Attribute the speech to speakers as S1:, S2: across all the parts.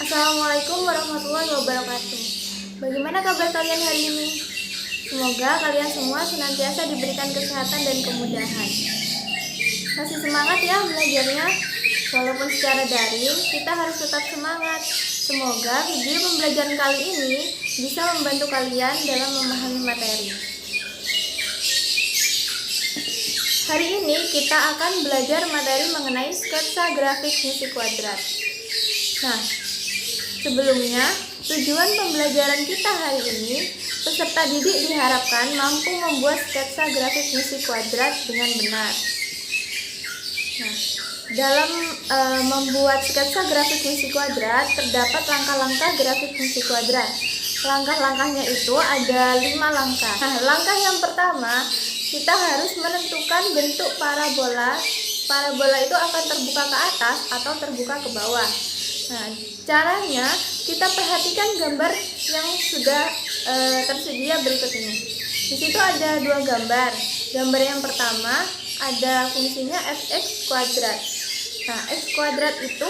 S1: Assalamualaikum warahmatullahi wabarakatuh. Bagaimana kabar kalian hari ini? Semoga kalian semua senantiasa diberikan kesehatan dan kemudahan. Masih semangat ya belajarnya? Walaupun secara daring, kita harus tetap semangat. Semoga video pembelajaran kali ini bisa membantu kalian dalam memahami materi. Hari ini kita akan belajar materi mengenai sketsa grafik misi kuadrat. Nah, sebelumnya, tujuan pembelajaran kita hari ini, peserta didik diharapkan mampu membuat sketsa grafik misi kuadrat dengan benar. Nah, dalam membuat sketsa grafik misi kuadrat, terdapat langkah-langkah grafik misi kuadrat. Langkah-langkahnya itu ada 5 langkah. Nah, langkah yang pertama, kita harus menentukan bentuk parabola. Parabola itu akan terbuka ke atas atau terbuka ke bawah. Nah, caranya kita perhatikan gambar yang sudah tersedia berikut ini. Di situ ada 2 gambar. Gambar yang pertama ada fungsinya fx kuadrat. Nah, x kuadrat itu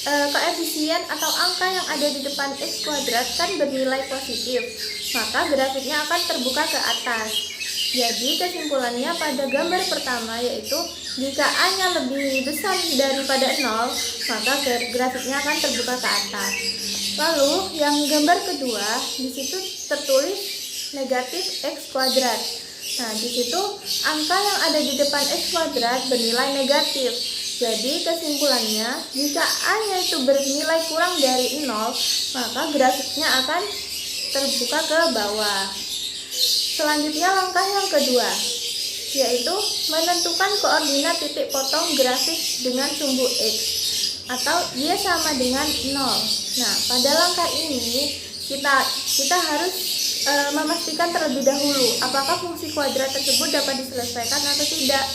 S1: koefisien atau angka yang ada di depan x kuadrat kan bernilai positif, maka grafiknya akan terbuka ke atas. Jadi kesimpulannya pada gambar pertama yaitu jika A-nya lebih besar daripada 0, maka grafiknya akan terbuka ke atas. Lalu yang gambar kedua, di situ tertulis negatif x kuadrat. Nah, di situ angka yang ada di depan x kuadrat bernilai negatif. Jadi kesimpulannya, jika A-nya itu bernilai kurang dari 0, maka grafiknya akan terbuka ke bawah. Selanjutnya langkah yang kedua, yaitu menentukan koordinat titik potong grafik dengan sumbu X atau dia sama dengan 0. Nah, pada langkah ini kita harus memastikan terlebih dahulu apakah fungsi kuadrat tersebut dapat diselesaikan atau tidak.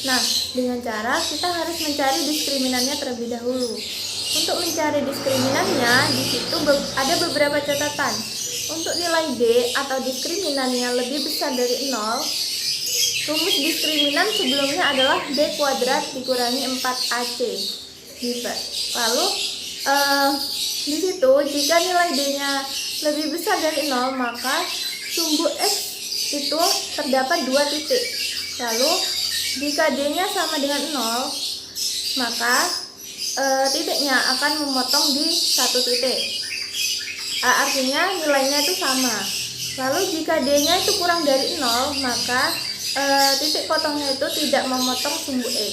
S1: Nah, dengan cara kita harus mencari diskriminannya terlebih dahulu. Untuk mencari diskriminannya, di situ ada beberapa catatan. Untuk nilai D atau diskriminannya lebih besar dari 0, rumus diskriminan sebelumnya adalah D kuadrat dikurangi 4AC. Lalu di situ jika nilai D-nya lebih besar dari 0, maka sumbu X itu terdapat 2 titik. Lalu jika D-nya sama dengan 0, maka titiknya akan memotong di 1 titik. Artinya nilainya itu sama. Lalu jika D-nya itu kurang dari 0, maka titik potongnya itu tidak memotong sumbu X.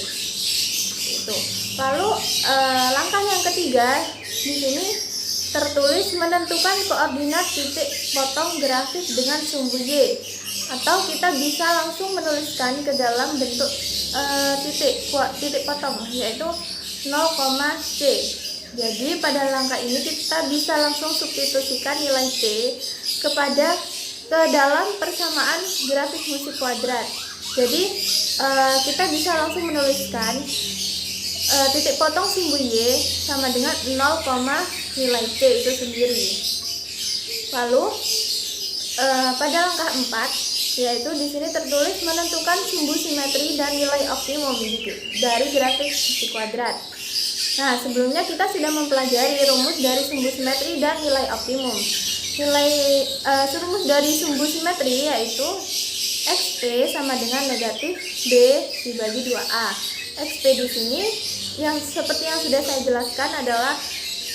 S1: Itu. Lalu langkah yang ketiga, di sini tertulis menentukan koordinat titik potong grafik dengan sumbu Y, atau kita bisa langsung menuliskan ke dalam bentuk titik potong, yaitu 0,C. Jadi pada langkah ini kita bisa langsung substitusikan nilai C ke dalam persamaan grafik misi kuadrat. Jadi kita bisa langsung menuliskan titik potong sumbu Y sama dengan 0, nilai C itu sendiri. Lalu pada langkah 4, yaitu di sini tertulis menentukan sumbu simetri dan nilai optimum dari grafik misi kuadrat. Nah, sebelumnya kita sudah mempelajari rumus dari sumbu simetri dan nilai optimum. Rumus dari sumbu simetri yaitu XP sama dengan negatif B dibagi 2A. XP di sini yang seperti yang sudah saya jelaskan adalah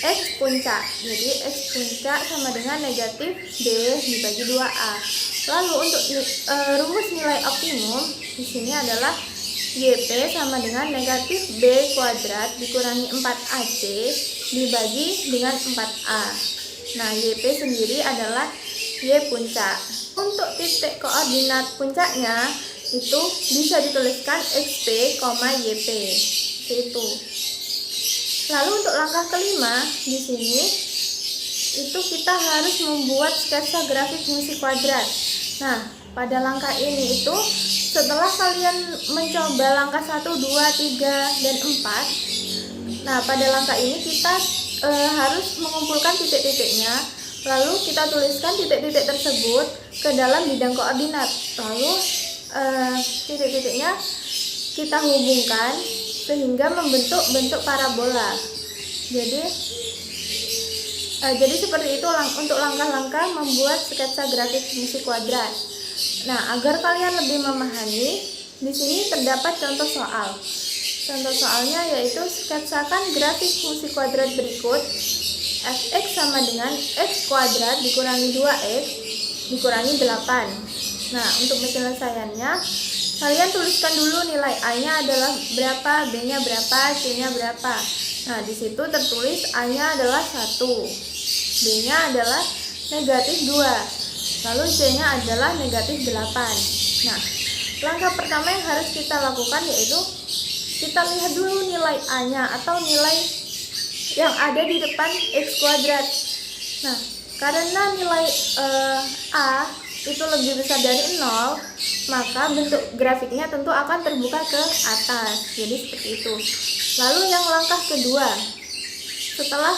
S1: X puncak. Jadi X puncak sama dengan negatif B dibagi 2A. Lalu untuk rumus nilai optimum di sini adalah YP sama dengan negatif B kuadrat dikurangi 4AC dibagi dengan 4A. Nah, YP sendiri adalah Y puncak. Untuk titik koordinat puncaknya itu bisa dituliskan XP, YP. Itu. Lalu untuk langkah kelima di sini itu kita harus membuat sketsa grafik misi kuadrat. Nah, pada langkah ini itu setelah kalian mencoba langkah 1, 2, 3, dan 4, nah pada langkah ini kita harus mengumpulkan titik-titiknya, lalu kita tuliskan titik-titik tersebut ke dalam bidang koordinat. Lalu titik-titiknya kita hubungkan sehingga membentuk bentuk parabola. Jadi Jadi seperti itu untuk langkah-langkah membuat sketsa grafik fungsi kuadrat. Nah, agar kalian lebih memahami, di sini terdapat contoh soal. Contoh soalnya yaitu sketsakan grafik fungsi kuadrat berikut. Fx sama dengan x kuadrat dikurangi 2x dikurangi 8. Nah, untuk penyelesaiannya, kalian tuliskan dulu nilai A-nya adalah berapa, B-nya berapa, C-nya berapa. Nah, di situ tertulis A-nya adalah 1, B-nya adalah negatif 2, lalu C-nya adalah negatif 8. Nah, langkah pertama yang harus kita lakukan yaitu kita lihat dulu nilai A-nya atau nilai yang ada di depan x kuadrat. Nah, karena nilai A itu lebih besar dari 0, maka bentuk grafiknya tentu akan terbuka ke atas. Jadi seperti itu. Lalu yang langkah kedua, setelah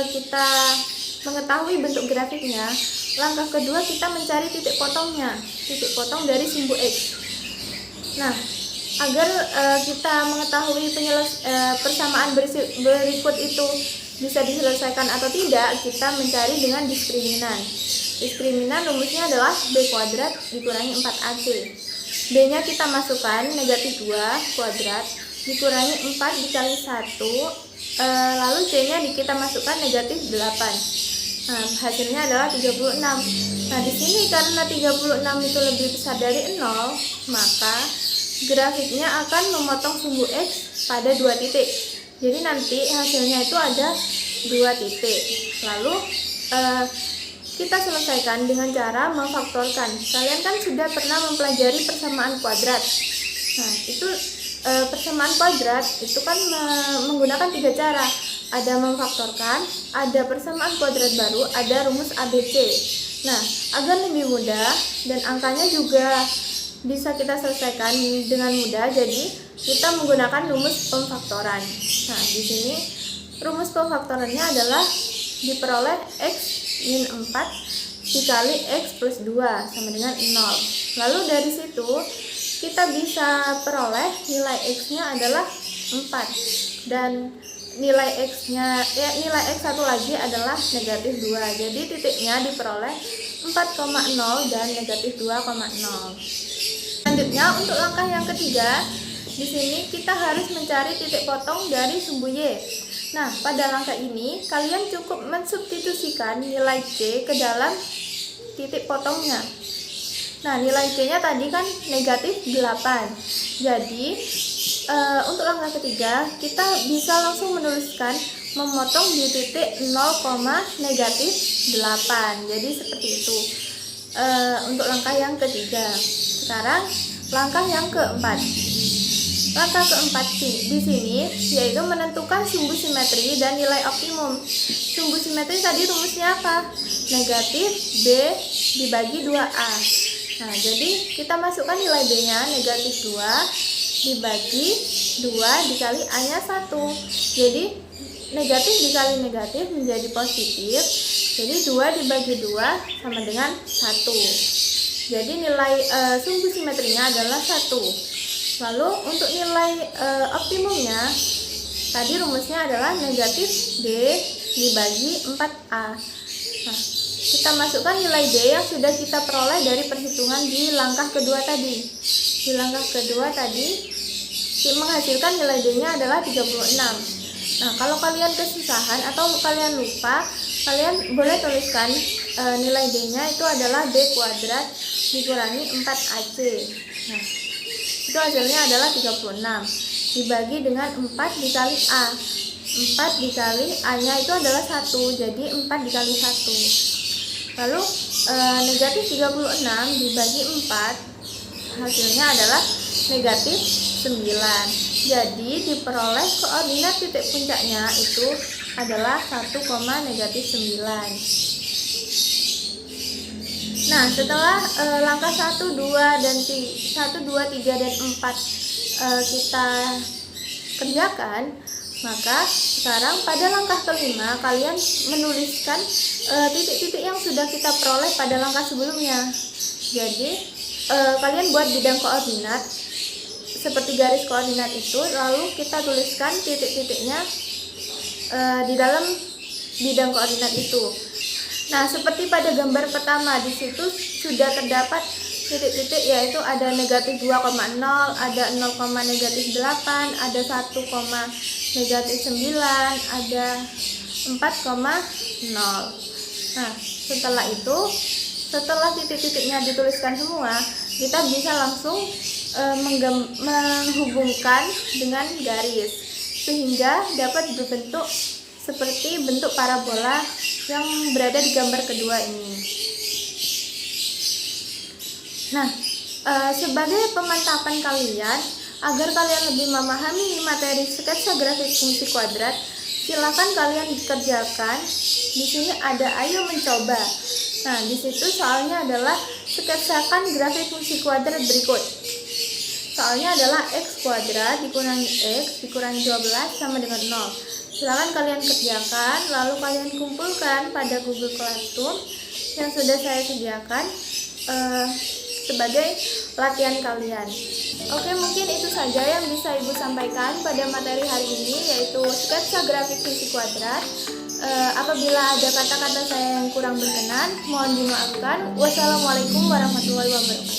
S1: kita mengetahui bentuk grafiknya, langkah kedua kita mencari titik potongnya, titik potong dari sumbu x. Nah, agar kita mengetahui persamaan berikut itu bisa diselesaikan atau tidak, kita mencari dengan diskriminan. Diskriminan rumusnya adalah b kuadrat dikurangi 4ac. B-nya kita masukkan negatif 2 kuadrat dikurangi 4 dikali 1, lalu C-nya kita masukkan negatif 8. Nah, hasilnya adalah 36. Nah, di sini karena 36 itu lebih besar dari 0, maka grafiknya akan memotong sumbu x pada 2 titik. Jadi nanti hasilnya itu ada 2 titik. Lalu kita selesaikan dengan cara memfaktorkan. Kalian kan sudah pernah mempelajari persamaan kuadrat. Nah, itu persamaan kuadrat itu kan menggunakan 3 cara. Ada memfaktorkan, ada persamaan kuadrat baru, ada rumus ABC. Nah, agar lebih mudah dan angkanya juga bisa kita selesaikan dengan mudah, jadi kita menggunakan rumus pemfaktoran. Nah, di sini rumus pemfaktorannya adalah diperoleh x min 4 dikali x plus 2 sama dengan 0. Lalu dari situ kita bisa peroleh nilai x-nya adalah 4 dan nilai x-nya nilai x satu lagi adalah negatif 2. Jadi titiknya diperoleh 4,0 dan negatif 2,0. Selanjutnya untuk langkah yang ketiga, di sini kita harus mencari titik potong dari sumbu y. Nah, pada langkah ini kalian cukup mensubstitusikan nilai c ke dalam titik potongnya. Nah, nilai c-nya tadi kan negatif 8. Jadi untuk langkah ketiga kita bisa langsung menuliskan memotong di titik 0, negatif 8. Jadi seperti itu untuk langkah yang ketiga. Sekarang langkah yang keempat. Langkah keempat di sini yaitu menentukan sumbu simetri dan nilai optimum. Sumbu simetri tadi rumusnya apa? Negatif B dibagi 2A. Nah, jadi kita masukkan nilai B-nya negatif 2 dibagi 2 dikali A-nya 1. Jadi negatif dikali negatif menjadi positif. Jadi 2 dibagi 2 sama dengan 1. Jadi nilai sumbu simetrinya adalah 1. Lalu untuk nilai optimumnya, tadi rumusnya adalah negatif B dibagi 4A. Nah, kita masukkan nilai B yang sudah kita peroleh dari perhitungan di langkah kedua tadi. Di langkah kedua tadi, menghasilkan nilai B-nya adalah 36. Nah, kalau kalian kesusahan atau kalian lupa, kalian boleh tuliskan nilai B-nya itu adalah B kuadrat dikurangi 4AC. Nah, itu hasilnya adalah 36 dibagi dengan 4 dikali A. 4 dikali A-nya itu adalah 1, jadi 4 dikali 1. Lalu negatif 36 dibagi 4, hasilnya adalah negatif 9. Jadi diperoleh koordinat titik puncaknya itu adalah 1, negatif 9. Nah, setelah langkah 1, 2, dan 1, 2, 3, dan 4 kita kerjakan, maka sekarang pada langkah kelima kalian menuliskan titik-titik yang sudah kita peroleh pada langkah sebelumnya. Jadi kalian buat bidang koordinat seperti garis koordinat itu, lalu kita tuliskan titik-titiknya di dalam bidang koordinat itu. Nah, seperti pada gambar pertama, di situ sudah terdapat titik-titik, yaitu ada negatif 2,0, ada 0,-8, ada 1,-9, ada 4,0. Nah, setelah titik-titiknya dituliskan semua, kita bisa langsung menghubungkan dengan garis, sehingga dapat berbentuk seperti bentuk parabola yang berada di gambar kedua ini. Nah, sebagai pemantapan kalian, agar kalian lebih memahami materi sketsa grafik fungsi kuadrat, silakan kalian dikerjakan. Di sini ada ayo mencoba. Nah, di situ soalnya adalah sketsakan grafik fungsi kuadrat berikut. Soalnya adalah x kuadrat dikurangi x dikurangi 12 sama dengan 0. Silakan kalian kerjakan, lalu kalian kumpulkan pada Google Classroom yang sudah saya sediakan sebagai latihan kalian. Oke, mungkin itu saja yang bisa Ibu sampaikan pada materi hari ini, yaitu sketsa grafik fungsi kuadrat. Apabila ada kata-kata saya yang kurang berkenan, mohon dimaafkan. Wassalamualaikum warahmatullahi wabarakatuh.